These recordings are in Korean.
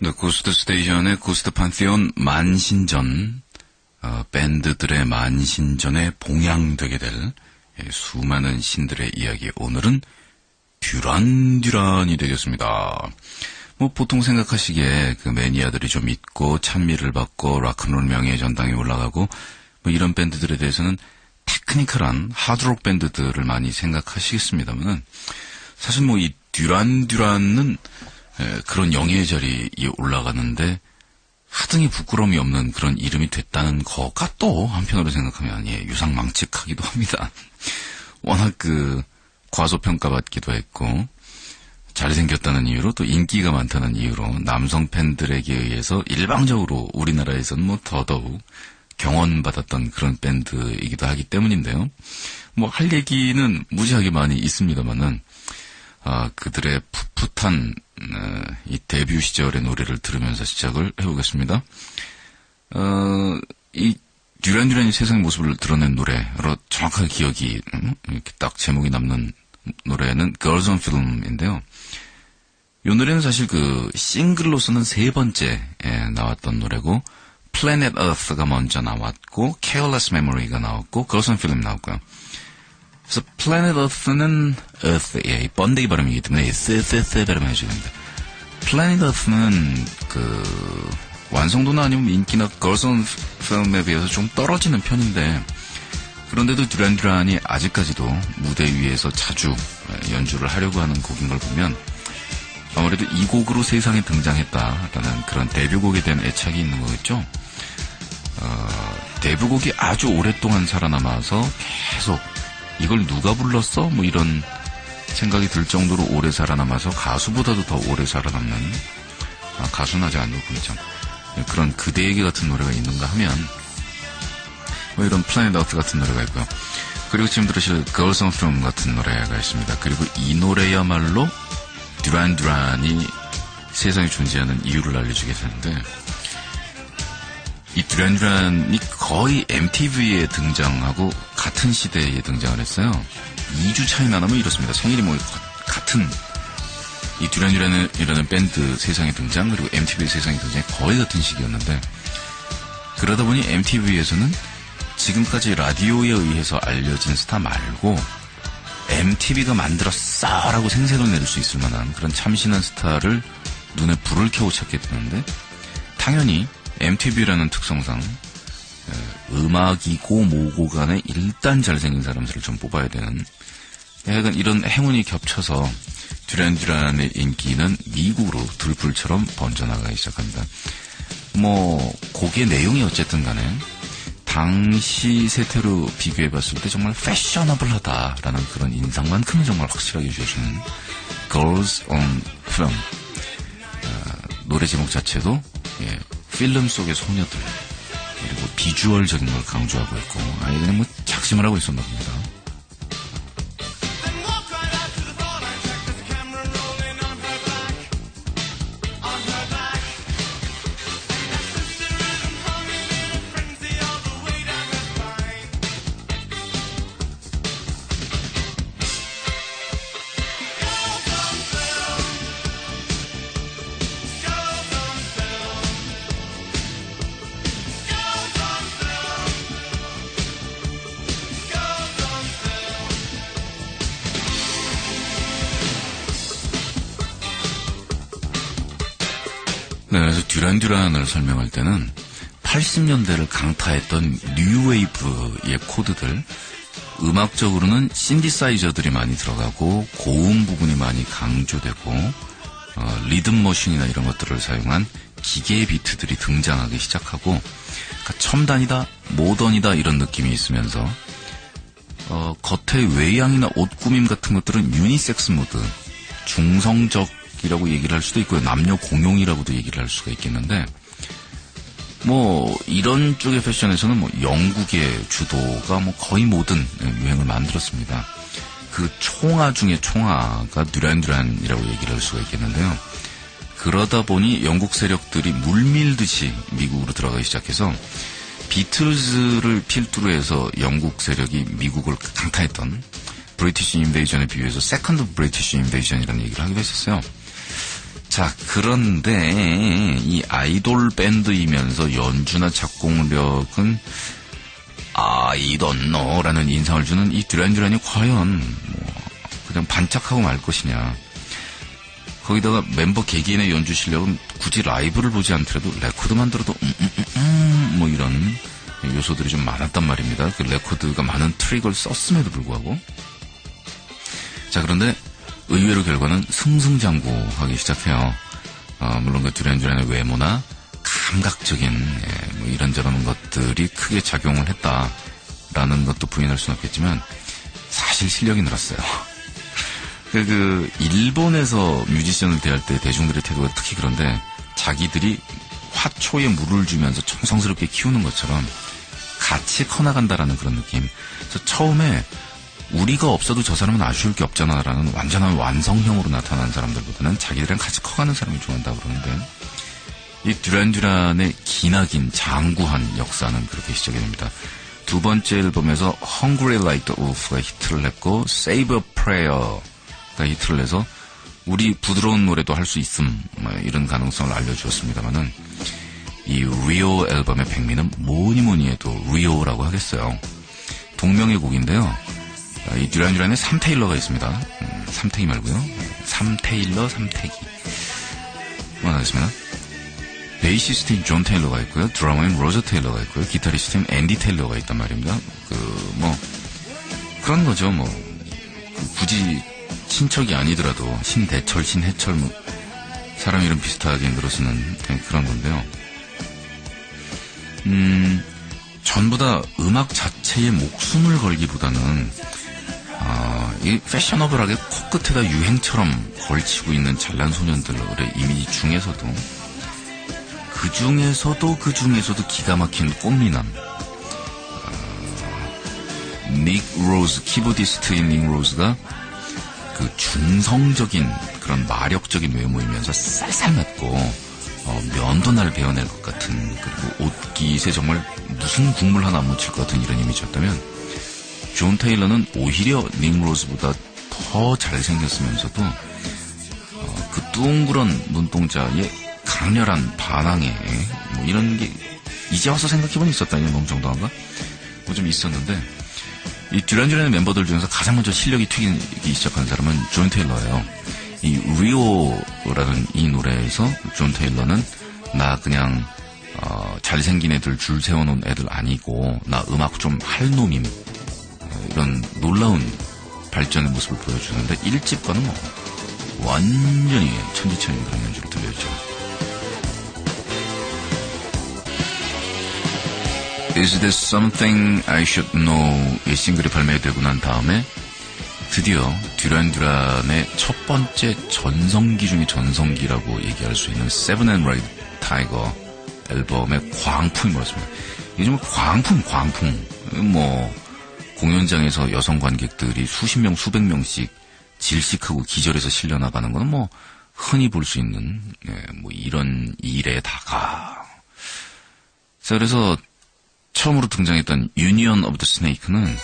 네, 고스트 스테이션의 고스트 판테온 만신전, 밴드들의 만신전에 봉양되게 될 수많은 신들의 이야기. 오늘은 듀란듀란이 되겠습니다. 뭐 보통 생각하시기에 그 매니아들이 좀 있고 찬미를 받고 락큰롤 명예의 전당에 올라가고 뭐 이런 밴드들에 대해서는 테크니컬한 하드록 밴드들을 많이 생각하시겠습니다만은 사실 뭐 이 듀란듀란은 그런 영예의 자리에 올라가는데 하등이 부끄러움이 없는 그런 이름이 됐다는 거가 또 한편으로 생각하면 유상망측하기도 합니다. 워낙 과소평가받기도 했고 잘생겼다는 이유로 또 인기가 많다는 이유로 남성 팬들에게 의해서 일방적으로 우리나라에서는 뭐 더더욱 경원받았던 그런 밴드이기도 하기 때문인데요. 뭐 할 얘기는 무지하게 많이 있습니다만은 그들의 풋풋한 이 데뷔 시절의 노래를 들으면서 시작을 해보겠습니다. 이 듀란듀란이 세상의 모습을 드러낸 노래로 정확하게 기억이 이렇게 딱 제목이 남는 노래는 Girls on Film인데요. 이 노래는 사실 싱글로서는 세 번째 나왔던 노래고 Planet Earth가 먼저 나왔고 Careless Memory가 나왔고 Girls on Film 나왔고요. 그래서 Planet Earth는 번데기 발음이기 때문에 쓰 발음을 해줘야 됩니다. Planet Earth는 완성도나 아니면 인기나 Girls on Film에 비해서 좀 떨어지는 편인데 그런데도 듀란듀란이 아직까지도 무대 위에서 자주 연주를 하려고 하는 곡인 걸 보면 아무래도 이 곡으로 세상에 등장했다라는 그런 데뷔곡에 대한 애착이 있는 거겠죠. 데뷔곡이 아주 오랫동안 살아남아서 계속 이걸 누가 불렀어? 뭐 이런 생각이 들 정도로 오래 살아남아서 가수보다도 더 오래 살아남는 가수는 아직 안 그렇군요. 그런 그대 얘기 같은 노래가 있는가 하면 뭐 이런 플래닛 아트 같은 노래가 있고요. 그리고 지금 들으실 Girls on Film 같은 노래가 있습니다. 그리고 이 노래야말로 듀란듀란이 세상에 존재하는 이유를 알려주게 되는데 이 듀란듀란이 거의 MTV에 등장하고 같은 시대에 등장을 했어요. 2주 차이 나면 이렇습니다. 생일이 뭐 같은 이 듀란듀란이라는 밴드 세상에 등장 그리고 MTV 세상에 등장이 거의 같은 시기였는데 그러다 보니 MTV에서는 지금까지 라디오에 의해서 알려진 스타 말고 MTV가 만들었어 라고 생색을 낼 수 있을 만한 그런 참신한 스타를 눈에 불을 켜고 찾게 되는데 당연히 MTV라는 특성상 음악이고 뭐고 간에 일단 잘생긴 사람들을 좀 뽑아야 되는 약간 이런 행운이 겹쳐서 듀란듀란의 인기는 미국으로 들불처럼 번져나가기 시작합니다. 뭐 곡의 내용이 어쨌든 간에 당시 세태로 비교해봤을 때 정말 패셔너블하다라는 그런 인상만큼은 정말 확실하게 주어주는 Girls on Film 노래 제목 자체도 필름 속의 소녀들 그리고 비주얼적인 걸 강조하고 있고 그냥 뭐 작심을 하고 있었나 봅니다. 네, 그래서 듀란듀란을 설명할 때는 80년대를 강타했던 뉴웨이브의 코드들, 음악적으로는 신디사이저들이 많이 들어가고 고음 부분이 많이 강조되고 리듬 머신이나 이런 것들을 사용한 기계 비트들이 등장하기 시작하고 그러니까 첨단이다, 모던이다 이런 느낌이 있으면서 겉의 외양이나 옷 꾸밈 같은 것들은 유니섹스 모드, 중성적이라고 얘기를 할 수도 있고요. 남녀 공용이라고도 얘기를 할 수가 있겠는데 뭐 이런 쪽의 패션에서는 뭐 영국의 주도가 뭐 거의 모든 유행을 만들었습니다. 그 총아 중에 총아가 듀란듀란이라고 얘기를 할 수가 있겠는데요. 그러다 보니 영국 세력들이 물밀듯이 미국으로 들어가기 시작해서 비틀즈를 필두로 해서 영국 세력이 미국을 강타했던 브리티시 인베이전에 비유해서 세컨드 브리티시 인베이전이라는 얘기를 하기도 했었어요. 자, 그런데 이 아이돌 밴드이면서 연주나 작곡력은 I don't know 라는 인상을 주는 이 듀란 듀란이 과연 뭐 그냥 반짝하고 말 것이냐. 거기다가 멤버 개개인의 연주 실력은 굳이 라이브를 보지 않더라도 레코드만 들어도 뭐 이런 요소들이 좀 많았단 말입니다. 그 레코드가 많은 트릭을 썼음에도 불구하고. 자, 그런데 의외로 결과는 승승장구하기 시작해요. 물론 그 듀란 듀란의 외모나 감각적인 뭐 이런저런 것들이 크게 작용을 했다라는 것도 부인할 수는 없겠지만 사실 실력이 늘었어요. 그 일본에서 뮤지션을 대할 때 대중들의 태도가 특히 그런데 자기들이 화초에 물을 주면서 정성스럽게 키우는 것처럼 같이 커나간다라는 그런 느낌. 그래서 처음에 우리가 없어도 저 사람은 아쉬울 게 없잖아라는 완전한 완성형으로 나타나는 사람들보다는 자기들이랑 같이 커가는 사람이 좋아한다고 그러는데 이 듀란 듀란의 기나긴 장구한 역사는 그렇게 시작이 됩니다. 두 번째 앨범에서 Hungry Like the Wolf가 히트를 냈고 Save a Prayer가 히트를 내서 우리 부드러운 노래도 할 수 있음 뭐 이런 가능성을 알려주었습니다만은 이 리오 앨범의 백미는 뭐니 해도 리오라고 하겠어요. 동명의 곡인데요. 이 듀란 듀란에 3테일러가 있습니다. 3태기 말고요. 3테일러, 3태기. 그만하겠습니다. 베이시스트인 존 테일러가 있고요. 드러머인 로저 테일러가 있고요. 기타리스트인 앤디 테일러가 있단 말입니다. 그런 거죠. 굳이 친척이 아니더라도 신대철, 신해철, 사람 이름 비슷하게 늘어쓰는 그런 건데요. 전부 다 음악 자체에 목숨을 걸기보다는 이 패셔너블하게 코끝에다 유행처럼 걸치고 있는 잘난 소년들의 이미지 중에서도 그 중에서도 기가 막힌 꽃미남 닉 로즈, 키보디스트인 닉 로즈가 그 중성적인 그런 마력적인 외모이면서 쌀쌀맞고 면도 날 베어낼 것 같은 그리고 옷깃에 정말 무슨 국물 하나 안 묻힐 것 같은 이런 이미지였다면 존 테일러는 오히려 닉 로즈보다 더 잘생겼으면서도 그 둥그런 눈동자에 강렬한 반항에 뭐 이런 게 이제 와서 생각해보니 있었다니 멍청당한가? 뭐 좀 있었는데 이 듀란 듀란의 멤버들 중에서 가장 먼저 실력이 튀기 시작한 사람은 존 테일러예요. 이 리오라는 이 노래에서 존 테일러는 나 그냥 잘생긴 애들 줄 세워놓은 애들 아니고 나 음악 좀 할 놈임 이런 놀라운 발전의 모습을 보여주는데 1집과는 완전히 천지차이인 그런 연주를 들려주죠. Is This Something I Should Know 이 싱글이 발매되고 난 다음에 드디어 듀란 듀란의 첫 번째 전성기 중의 전성기라고 얘기할 수 있는 Seven and Red Tiger 앨범의 광풍이 몰았습니다. 이게 정말 광풍. 공연장에서 여성 관객들이 수십 명, 수백 명씩 질식하고 기절해서 실려나가는 건 흔히 볼 수 있는 이런 일에다가 자, 그래서 처음으로 등장했던 Union of the Snake는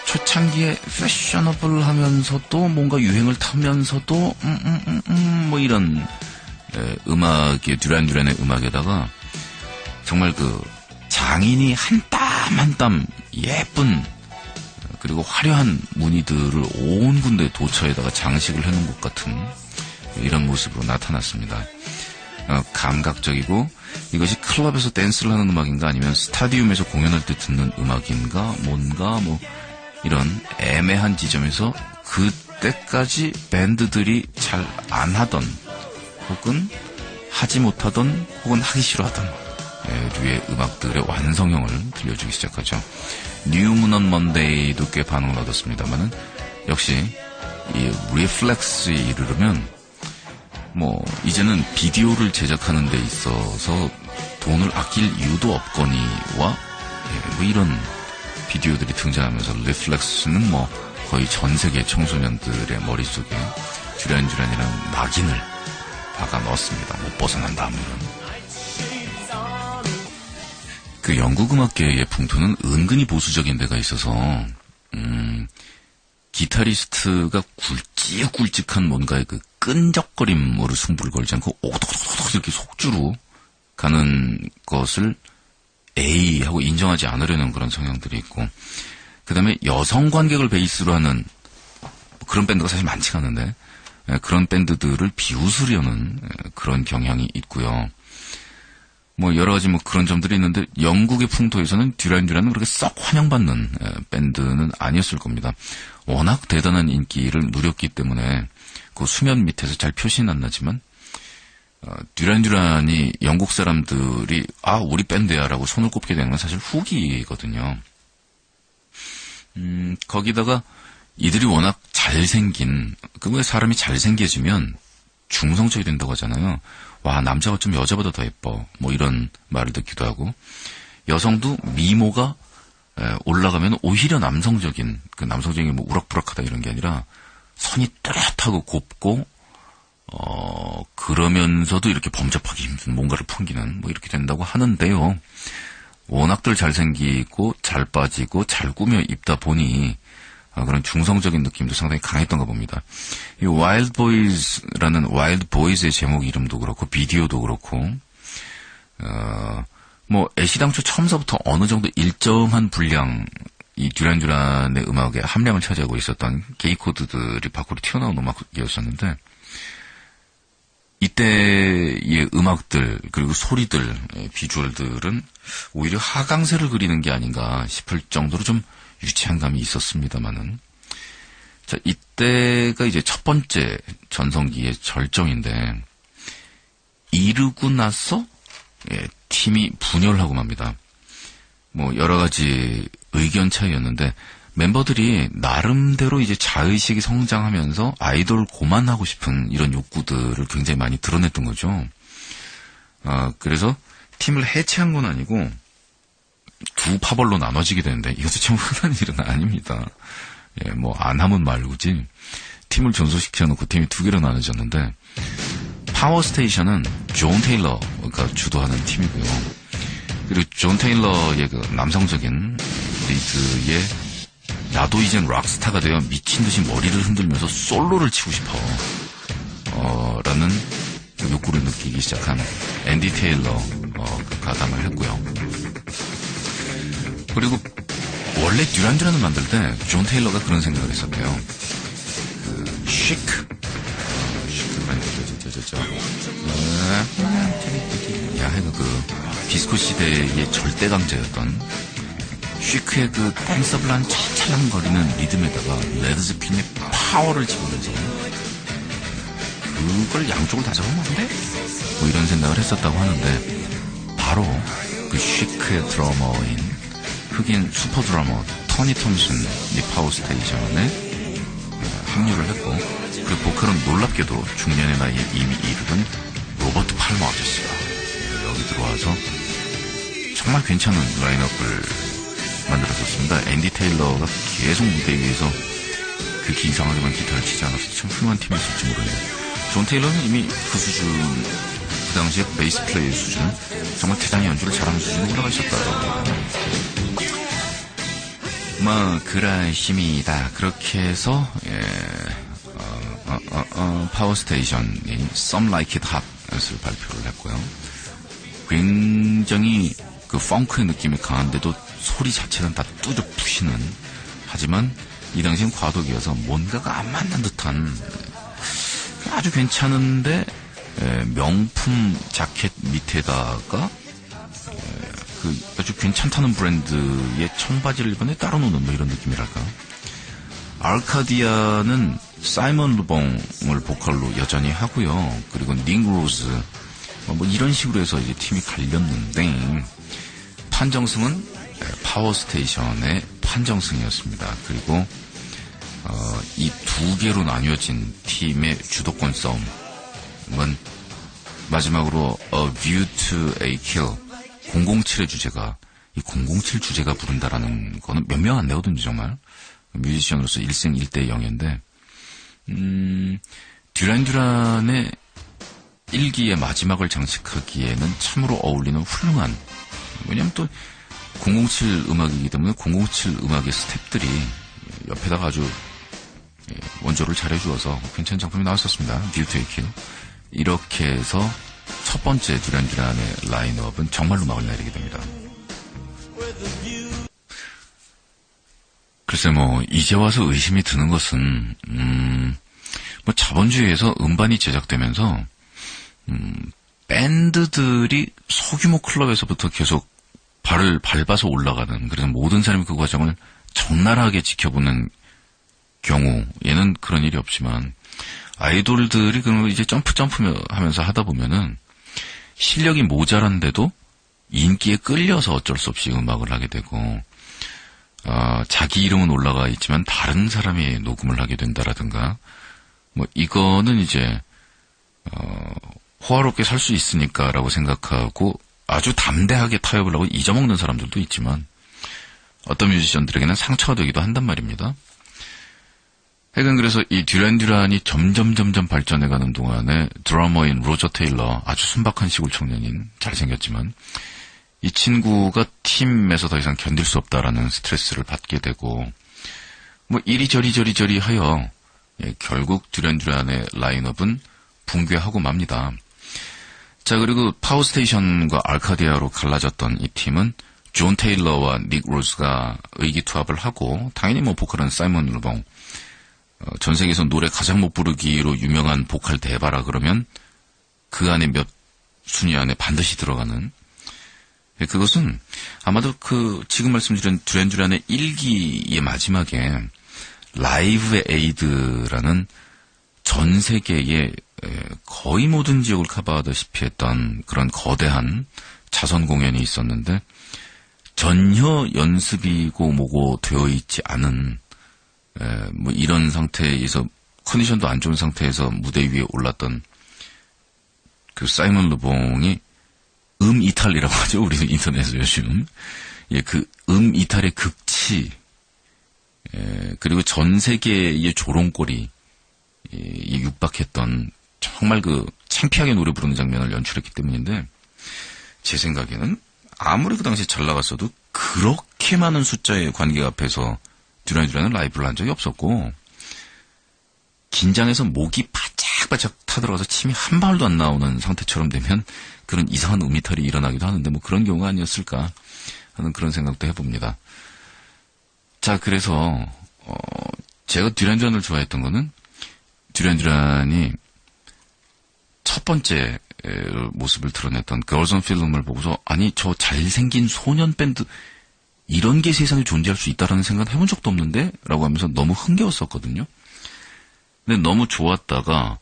초창기에 패셔너블하면서도 뭔가 유행을 타면서도 이런 음악의 듀란 듀란의 음악에다가 정말 그 장인이 한 땀 한 땀 예쁜 그리고 화려한 무늬들을 온 군데 도처에다가 장식을 해놓은 것 같은 이런 모습으로 나타났습니다. 감각적이고 이것이 클럽에서 댄스를 하는 음악인가 아니면 스타디움에서 공연할 때 듣는 음악인가 뭔가 이런 애매한 지점에서 그때까지 밴드들이 잘 안 하던 혹은 하지 못하던 혹은 하기 싫어하던 류의 음악들의 완성형을 들려주기 시작하죠. 뉴문 온 먼데이도 꽤 반응을 얻었습니다만은 역시 이 리플렉스에 이르르면 이제는 비디오를 제작하는 데 있어서 돈을 아낄 이유도 없거니와 이런 비디오들이 등장하면서 리플렉스는 거의 전 세계 청소년들의 머릿속에 듀란이라는 낙인을 박아 넣었습니다. 못 벗어난다 하면. 그 영국 음악계의 풍토는 은근히 보수적인 데가 있어서 기타리스트가 굵직굵직한 뭔가의 그 끈적거림으로 승부를 걸지 않고 오독오독 이렇게 속주로 가는 것을 에이 하고 인정하지 않으려는 그런 성향들이 있고, 그 다음에 여성 관객을 베이스로 하는 그런 밴드가 사실 많지가 않은데 그런 밴드들을 비웃으려는 그런 경향이 있고요. 뭐 여러 가지 뭐 그런 점들이 있는데 영국의 풍토에서는 듀란 듀란은 그렇게 썩 환영받는 밴드는 아니었을 겁니다. 워낙 대단한 인기를 누렸기 때문에 그 수면 밑에서 잘 표시는 안 나지만 듀란 듀란이 영국 사람들이 우리 밴드야라고 손을 꼽게 되는 건 사실 후기거든요. 거기다가 이들이 워낙 잘생긴, 왜 사람이 잘생겨지면 중성적이 된다고 하잖아요. 와, 남자가 어쩜 여자보다 더 예뻐. 뭐 이런 말을 듣기도 하고, 여성도 미모가 올라가면 오히려 남성적인, 그 남성적인 뭐 우락부락하다 이런 게 아니라 선이 또렷하고 곱고, 그러면서도 이렇게 범접하기 힘든 뭔가를 풍기는 뭐 이렇게 된다고 하는데요. 워낙들 잘생기고 잘 빠지고 잘 꾸며 입다 보니 그런 중성적인 느낌도 상당히 강했던가 봅니다. 이 와일드 보이즈라는 와일드 보이즈의 제목 이름도 그렇고 비디오도 그렇고 뭐 애시당초 처음서부터 어느 정도 일정한 분량 이 듀란 듀란의 음악에 함량을 차지하고 있었던 게이 코드들이 밖으로 튀어나온 음악이었었는데 이때의 음악들 그리고 소리들 비주얼들은 오히려 하강세를 그리는 게 아닌가 싶을 정도로 좀 유치한 감이 있었습니다만은 자 이때가 이제 첫 번째 전성기의 절정인데 이르고 나서 팀이 분열하고 맙니다. 뭐 여러 가지 의견 차이였는데 멤버들이 나름대로 이제 자의식이 성장하면서 아이돌 고만하고 싶은 이런 욕구들을 굉장히 많이 드러냈던 거죠. 그래서 팀을 해체한 건 아니고 두 파벌로 나눠지게 되는데 이것도 참 흔한 일은 아닙니다. 뭐 안 하면 말고지 팀을 존속시켜놓고 팀이 두 개로 나눠졌는데 파워스테이션은 존 테일러가 주도하는 팀이고요. 그리고 존 테일러의 그 남성적인 리드에 나도 이젠 락스타가 되어 미친듯이 머리를 흔들면서 솔로를 치고 싶어 라는 욕구를 느끼기 시작한 앤디 테일러 가담을 했고요. 그리고 원래 듀란 듀란을 만들 때 존 테일러가 그런 생각을 했었대요. 그 쉬크 하여간 그 디스코 시대의 절대 강자였던 쉬크의 그 댄서블한 찰랑거리는 리듬에다가 레드제필린의 파워를 집으면서 그걸 양쪽을 다 잡으면 안 돼? 뭐 이런 생각을 했었다고 하는데 바로 그 쉬크의 드러머인 흑인 슈퍼 드러머 토니 톰슨이 파워스테이션에 합류를 했고 그리고 보컬은 놀랍게도 중년의 나이에 이미 이르던 로버트 팔머 아저씨가 여기 들어와서 정말 괜찮은 라인업을 만들어졌습니다. 앤디 테일러가 계속 무대 위에서 그렇게 이상하게만 기타를 치지 않아서 참 훌륭한 팀이었을지 모르겠네요. 존 테일러는 이미 그 수준, 그 당시에 베이스 플레이의 수준, 정말 대단히 연주를 잘하는 수준으로 올라가 있었다고. 뭐 그렇습니다. 그렇게 해서 파워스테이션이 Some Like It Hot을 발표를 했고요. 굉장히 그 펑크의 느낌이 강한데도 소리 자체는 다 뚜져 부시는, 하지만 이 당시엔 과도기여서 뭔가가 안 맞는 듯한 아주 괜찮은데 명품 자켓 밑에다가 그 아주 괜찮다는 브랜드의 청바지를 입은 애 따로 노는 뭐 이런 느낌이랄까. 알카디아는 사이먼 르봉을 보컬로 여전히 하고요. 그리고 닉 로즈 뭐 이런 식으로 해서 이제 팀이 갈렸는데 판정승은 파워스테이션의 판정승이었습니다. 그리고 이 두 개로 나뉘어진 팀의 주도권 싸움은 마지막으로 A View to a Kill 007의 주제가 이 007 주제가 부른다라는 거는 몇 명 안 되거든요. 정말 뮤지션으로서 1승 1대 0인데 듀란 듀란의 일기의 마지막을 장식하기에는 참으로 어울리는 훌륭한, 왜냐면 또 007 음악이기 때문에 007 음악의 스텝들이 옆에다가 아주 원조를 잘해주어서 괜찮은 작품이 나왔었습니다. 뷰티의 킬. 이렇게 해서 첫 번째 듀란 듀란의 라인업은 정말로 막을 내리게 됩니다. 글쎄 이제 와서 의심이 드는 것은 자본주의에서 음반이 제작되면서 밴드들이 소규모 클럽에서부터 계속 발을 밟아서 올라가는, 그래서 모든 사람이 그 과정을 적나라하게 지켜보는 경우, 얘는 그런 일이 없지만 아이돌들이 그런 이제 점프 하면서 하다 보면은 실력이 모자란데도 인기에 끌려서 어쩔 수 없이 음악을 하게 되고, 자기 이름은 올라가 있지만 다른 사람이 녹음을 하게 된다라든가, 이거는 이제 호화롭게 살 수 있으니까라고 생각하고 아주 담대하게 타협을 하고 잊어먹는 사람들도 있지만, 어떤 뮤지션들에게는 상처가 되기도 한단 말입니다. 하여간 그래서 이 듀란 듀란이 점점 발전해가는 동안에 드러머인 로저 테일러, 아주 순박한 시골 청년인, 잘생겼지만 이 친구가 팀에서 더 이상 견딜 수 없다라는 스트레스를 받게 되고, 이리저리 하여 결국 듀란 듀란의 라인업은 붕괴하고 맙니다. 자, 그리고 파워스테이션과 알카디아로 갈라졌던 이 팀은 존 테일러와 닉 로즈가 의기투합을 하고, 당연히 보컬은 사이먼 르봉, 전 세계에서 노래 가장 못 부르기로 유명한 보컬 대바라 그러면 그 안에 몇 순위 안에 반드시 들어가는, 그것은 아마도 지금 말씀드린 듀란 듀란의 1기의 마지막에 라이브의 에이드라는 전 세계의 거의 모든 지역을 커버하다시피 했던 그런 거대한 자선 공연이 있었는데, 전혀 연습이고 뭐고 되어 있지 않은 이런 상태에서, 컨디션도 안 좋은 상태에서 무대 위에 올랐던 그 사이먼 르봉이 이탈이라고 하죠. 우리는 인터넷에서 요즘. 그 이탈의 극치, 그리고 전 세계의 조롱거리, 육박했던 정말 창피하게 노래 부르는 장면을 연출했기 때문인데, 제 생각에는 아무리 그 당시에 잘 나갔어도 그렇게 많은 숫자의 관객 앞에서 듀란 듀란은 라이브를 한 적이 없었고, 긴장해서 목이 바짝바짝 타들어가서 침이 한 방울도 안 나오는 상태처럼 되면 그런 이상한 이탈이 일어나기도 하는데, 그런 경우가 아니었을까 하는 그런 생각도 해봅니다. 자, 그래서 제가 듀란 듀란을 좋아했던 거는, 듀란 듀란이 첫 번째 모습을 드러냈던 Girls on Film을 보고서, 아니 저 잘생긴 소년 밴드 이런 게 세상에 존재할 수 있다라는 생각은 해본 적도 없는데? 라고 하면서 너무 흥겨웠었거든요. 근데 너무 좋았다가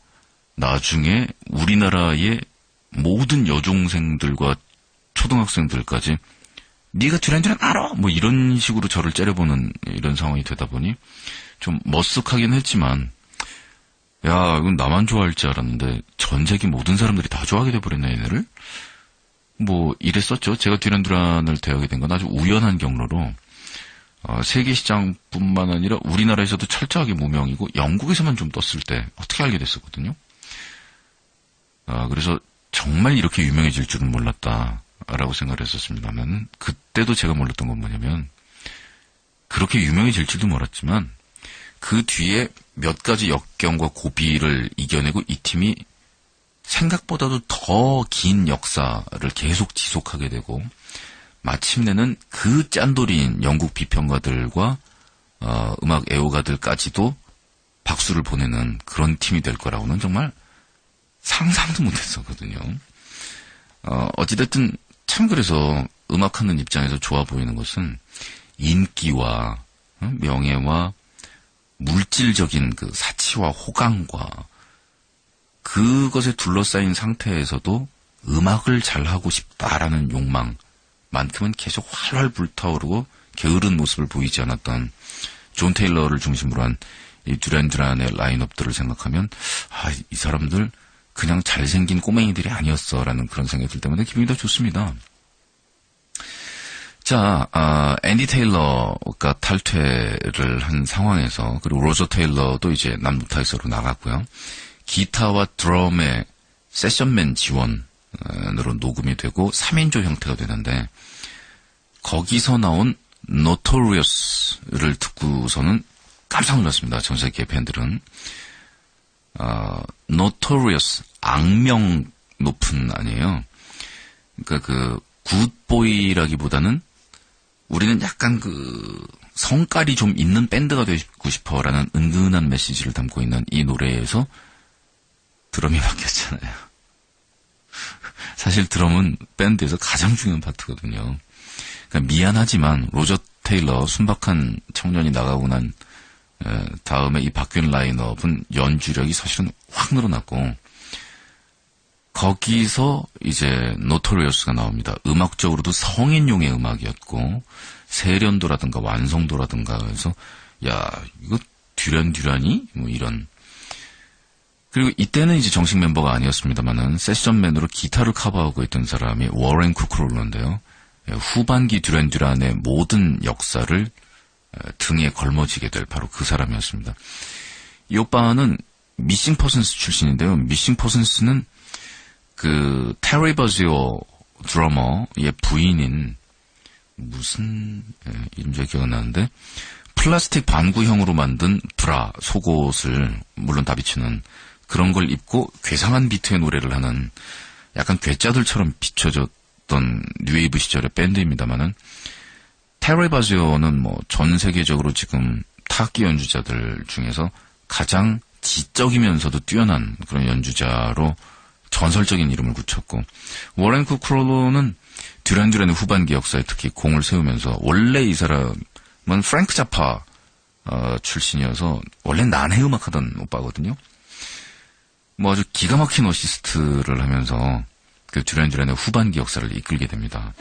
나중에 우리나라의 모든 여중생들과 초등학생들까지 네가 듀란 듀란 알아? 이런 식으로 저를 째려보는 이런 상황이 되다 보니 좀 머쓱하긴 했지만, 야, 이건 나만 좋아할 줄 알았는데 전 세계 모든 사람들이 다 좋아하게 돼버렸네, 얘네를? 이랬었죠. 제가 듀란 듀란을 대하게 된 건 아주 우연한 경로로, 세계 시장뿐만 아니라 우리나라에서도 철저하게 무명이고 영국에서만 좀 떴을 때 어떻게 알게 됐었거든요. 그래서 정말 이렇게 유명해질 줄은 몰랐다라고 생각을 했었습니다만, 그때도 제가 몰랐던 건 뭐냐면, 그렇게 유명해질 줄도 몰랐지만 그 뒤에 몇 가지 역경과 고비를 이겨내고 이 팀이 생각보다도 더 긴 역사를 계속 지속하게 되고, 마침내는 그 짠돌이인 영국 비평가들과 음악 애호가들까지도 박수를 보내는 그런 팀이 될 거라고는 정말 상상도 못했었거든요. 어찌됐든 참, 그래서 음악하는 입장에서 좋아 보이는 것은 인기와 명예와 물질적인 그 사치와 호강과 그것에 둘러싸인 상태에서도 음악을 잘하고 싶다라는 욕망만큼은 계속 활활 불타오르고 게으른 모습을 보이지 않았던 존 테일러를 중심으로 한 이 듀란 듀란의 라인업들을 생각하면, 이 사람들 그냥 잘생긴 꼬맹이들이 아니었어라는 그런 생각이 들 때마다 기분이 더 좋습니다. 자, 앤디 테일러가 탈퇴를 한 상황에서, 그리고 로저 테일러도 이제 남부타이서로 나갔고요. 기타와 드럼의 세션맨 지원으로 녹음이 되고 3인조 형태가 되는데, 거기서 나온 Notorious를 듣고서는 깜짝 놀랐습니다. 전 세계 팬들은. Notorious, 악명 높은 아니에요. 그러니까 그 굿보이라기보다는 우리는 약간 그 성깔이 좀 있는 밴드가 되고 싶어라는 은근한 메시지를 담고 있는 이 노래에서 드럼이 바뀌었잖아요. 사실 드럼은 밴드에서 가장 중요한 파트거든요. 그러니까 미안하지만 로저 테일러 순박한 청년이 나가고 난 다음에 이 바뀐 라인업은 연주력이 사실은 확 늘어났고 거기서 이제 노토리어스가 나옵니다. 음악적으로도 성인용의 음악이었고 세련도라든가 완성도라든가 그래서 야 이거 듀란이 뭐 이런. 그리고 이때는 이제 정식 멤버가 아니었습니다만은 세션맨으로 기타를 커버하고 있던 사람이 워렌 쿠크롤러인데요. 후반기 듀란의 모든 역사를 등에 걸머지게 될 바로 그 사람이었습니다. 이 오빠는 미싱 퍼슨스 출신인데요. 미싱 퍼슨스는 그 테리 버지오 드러머의 부인인 무슨 이름 잘 기억 안 나는데 플라스틱 반구형으로 만든 브라 속옷을 물론 다 비추는 그런 걸 입고 괴상한 비트의 노래를 하는 약간 괴짜들처럼 비춰졌던 뉴웨이브 시절의 밴드입니다만은 테리 버지오는 뭐 전 세계적으로 지금 타악기 연주자들 중에서 가장 지적이면서도 뛰어난 그런 연주자로 전설적인 이름을 굳혔고 워렌 쿠크롤러는 듀란의 후반기 역사에 특히 공을 세우면서 원래 이 사람은 프랭크 자파 출신이어서 원래 난해 음악하던 오빠거든요. 뭐 아주 기가 막힌 어시스트를 하면서 그 듀란의 후반기 역사를 이끌게 됩니다.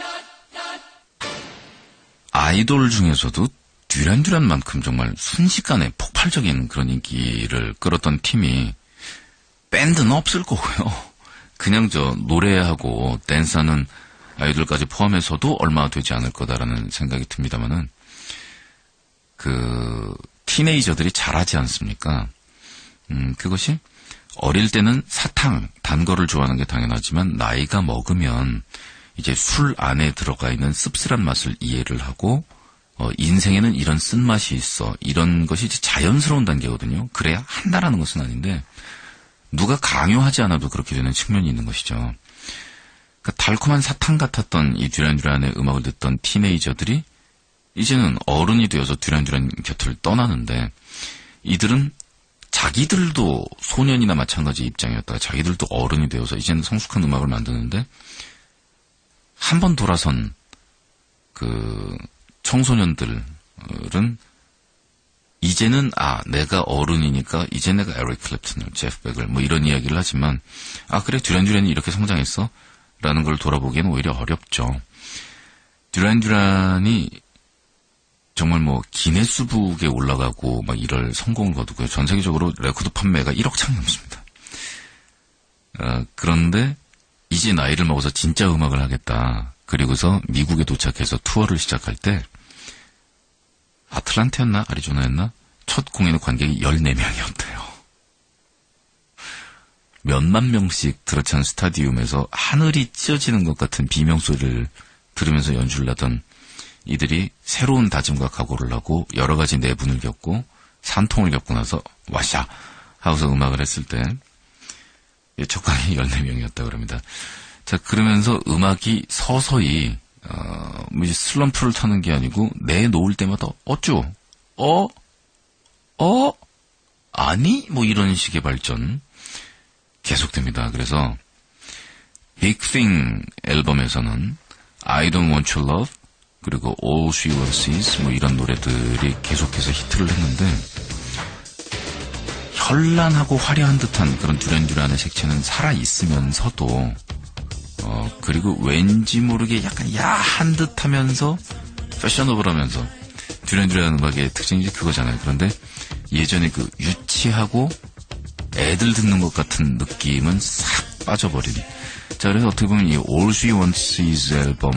아이돌 중에서도 듀란만큼 정말 순식간에 폭발적인 그런 인기를 끌었던 팀이 밴드는 없을 거고요. 그냥 저 노래하고 댄스하는 아이돌까지 포함해서도 얼마 되지 않을 거다라는 생각이 듭니다만은 그 티네이저들이 잘하지 않습니까? 그것이 어릴 때는 사탕, 단 거를 좋아하는 게 당연하지만 나이가 먹으면 이제 술 안에 들어가 있는 씁쓸한 맛을 이해를 하고 인생에는 이런 쓴맛이 있어. 이런 것이 이제 자연스러운 단계거든요. 그래야 한다라는 것은 아닌데 누가 강요하지 않아도 그렇게 되는 측면이 있는 것이죠. 그러니까 달콤한 사탕 같았던 이 듀란의 음악을 듣던 티네이저들이 이제는 어른이 되어서 듀란 곁을 떠나는데 이들은 자기들도 소년이나 마찬가지 입장이었다가 자기들도 어른이 되어서 이제는 성숙한 음악을 만드는데 한 번 돌아선 그 청소년들은 이제는 내가 어른이니까 이제 내가 에릭 클랩튼을, 제프 백을 뭐 이런 이야기를 하지만 그래 듀란이 이렇게 성장했어? 라는 걸 돌아보기에는 오히려 어렵죠. 듀란이 정말 뭐 기네스북에 올라가고 막 이럴 성공을 거두고요. 전 세계적으로 레코드 판매가 1억 창 넘습니다. 그런데 이제 나이를 먹어서 진짜 음악을 하겠다. 그리고서 미국에 도착해서 투어를 시작할 때 아틀란타였나 아리조나였나 첫 공연의 관객이 14명이었대요. 몇만 명씩 들어찬 스타디움에서 하늘이 찢어지는 것 같은 비명소리를 들으면서 연주를 하던 이들이 새로운 다짐과 각오를 하고 여러 가지 내분을 겪고 산통을 겪고 나서 와샤 하고서 음악을 했을 때 첫 강이 14명이었다고 합니다. 자, 그러면서 음악이 서서히 이제 슬럼프를 타는 게 아니고 내놓을 때마다 어쭈? 아니? 뭐 이런 식의 발전 계속됩니다. 그래서 Big Thing 앨범에서는 I Don't Want Your Love 그리고 All She Wants Is 뭐 이런 노래들이 계속해서 히트를 했는데 현란하고 화려한 듯한 그런 듀란의 색채는 살아있으면서도 그리고 왠지 모르게 약간 야한 듯하면서 패셔너블하면서 듀란 음악의 특징이 그거잖아요. 그런데 예전에 그 유치하고 애들 듣는 것 같은 느낌은 싹 빠져버린. 자, 그래서 어떻게 보면 이 All She Wants Is 앨범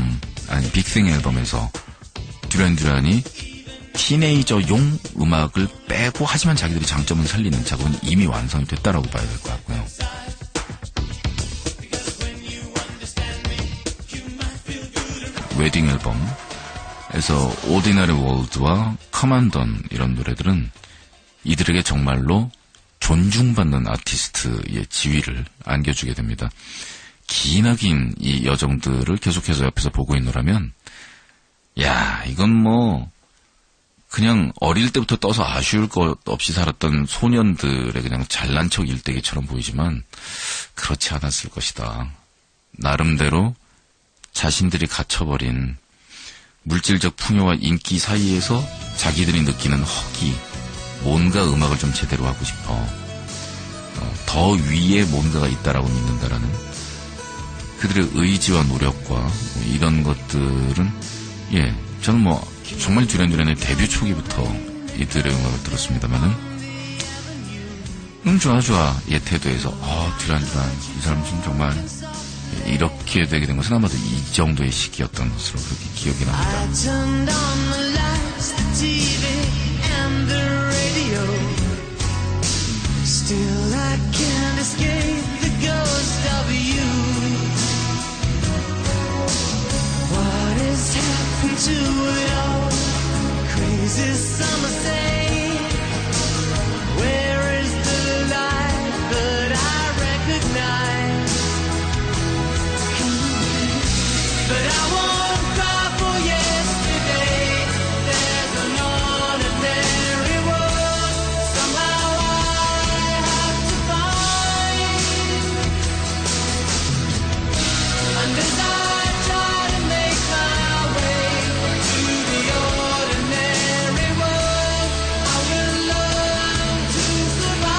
아니 Big Thing 앨범에서 듀란이 티네이저용 음악을 빼고 하지만 자기들이 장점을 살리는 작업은 이미 완성이 됐다라고 봐야 될 것 같고요. 웨딩 앨범에서 Ordinary World와 Come Undone 이런 노래들은 이들에게 정말로 존중받는 아티스트의 지위를 안겨주게 됩니다. 기나 긴 이 여정들을 계속해서 옆에서 보고 있노라면, 야, 이건 뭐 그냥 어릴 때부터 떠서 아쉬울 것 없이 살았던 소년들의 그냥 잘난 척 일대기처럼 보이지만 그렇지 않았을 것이다. 나름대로 자신들이 갇혀버린 물질적 풍요와 인기 사이에서 자기들이 느끼는 허기, 뭔가 음악을 좀 제대로 하고 싶어. 더 위에 뭔가가 있다라고 믿는다라는 그들의 의지와 노력과 이런 것들은, 예, 저는 뭐 정말 듀란듀란의 데뷔 초기부터 이들의 음악을 들었습니다만은, 좋아. 예, 태도에서, 듀란듀란, 이 사람 좀 정말, 이렇게 되게 된 것은 아마도 이 정도의 시기였던 것으로 그렇게 기억이 납니다. Still I can't escape the ghost of you. What has happened to it all? Crazy summer say, where is the light that I recognize? But I won't cry for yesterday. There's an ordinary world somehow I have to find. And as I try to make my way to the ordinary world, I will learn to survive.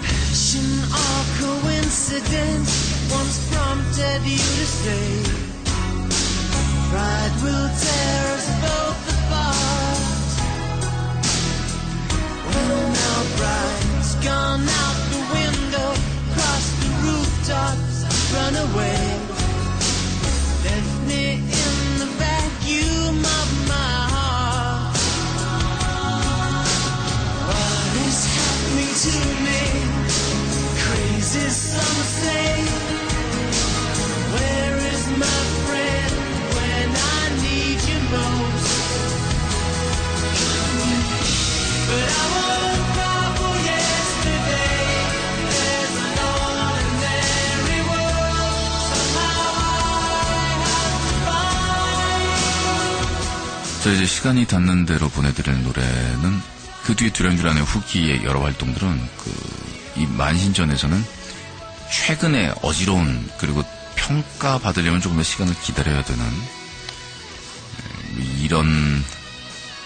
Passion or coincidence once prompted you to say, pride will tear us both apart. Well, now pride's gone out the window, crossed the rooftops, run away, left me in the vacuum of my heart. What is happening to me? Crazy some say, where is my friend when I need you most? But I won't cry for yesterday. There's an ordinary world somehow I have to find. 자, 이제 시간이 닿는 대로 보내드리는 노래는 그 뒤에 듀란듀란의 후기의 여러 활동들은 이 만신전에서는 최근에 어지러운, 그리고 평가받으려면 조금 더 시간을 기다려야 되는 이런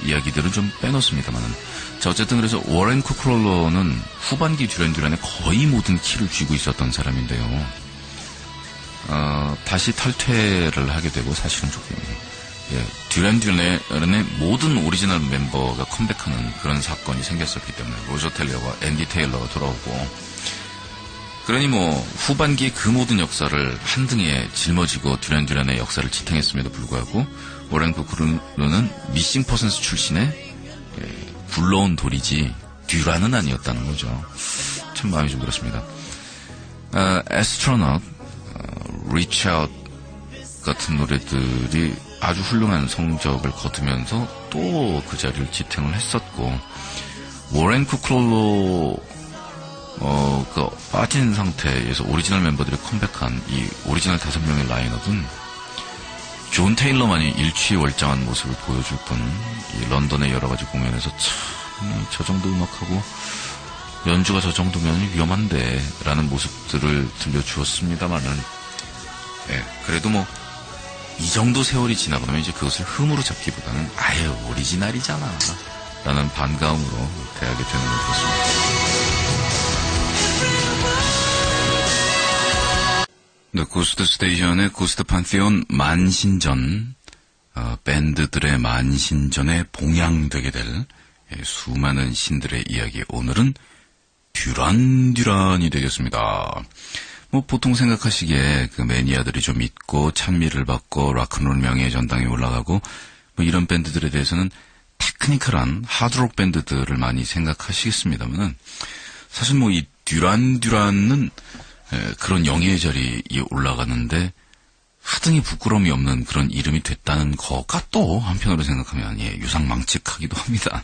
이야기들은 좀 빼놓습니다만은, 자, 어쨌든 그래서 워렌 쿠크롤러는 후반기 듀란듀란의 거의 모든 키를 쥐고 있었던 사람인데요. 다시 탈퇴를 하게 되고, 사실은 조금, 예, 듀란듀란의 모든 오리지널 멤버가 컴백하는 그런 사건이 생겼었기 때문에 로저 텔러와 앤디 테일러가 돌아오고, 그러니 뭐 후반기에 그 모든 역사를 한 등에 짊어지고 듀란듀란의 역사를 지탱했음에도 불구하고 워렌 쿠크롤러는 미싱 퍼센스 출신의 굴러온 돌이지 듀란은 아니었다는 거죠. 참 마음이 좀 그렇습니다. 애스트로넛, 리치 아웃 같은 노래들이 아주 훌륭한 성적을 거두면서 또 그 자리를 지탱을 했었고, 워렌 쿠크롤러 빠진 상태에서 오리지널 member들이 컴백한 이 오리지널 5명의 라인업은 존 테일러만이 일취월장한 모습을 보여줄 뿐, 이 런던의 여러 가지 공연에서 참, 저 정도 음악하고 연주가 저 정도면 위험한데 라는 모습들을 들려주었습니다만은, 예, 그래도 뭐 이 정도 세월이 지나고 나면 이제 그것을 흠으로 잡기보다는 아예 오리지널이잖아 라는 반가움으로 대하게 되는 것 같습니다. 네, 고스트 스테이션의 고스트 판테온 만신전, 밴드들의 만신전에 봉양되게 될 수많은 신들의 이야기, 오늘은 듀란듀란이 되겠습니다. 뭐 보통 생각하시기에 그 매니아들이 좀 있고 찬미를 받고 락큰롤 명예의 전당에 올라가고 뭐 이런 밴드들에 대해서는 테크니컬한 하드록 밴드들을 많이 생각하시겠습니다만은, 사실 뭐 이 듀란듀란은 그런 영예의 자리에 올라가는데 하등이 부끄러움이 없는 그런 이름이 됐다는 거가 또 한편으로 생각하면 유상망측하기도 합니다.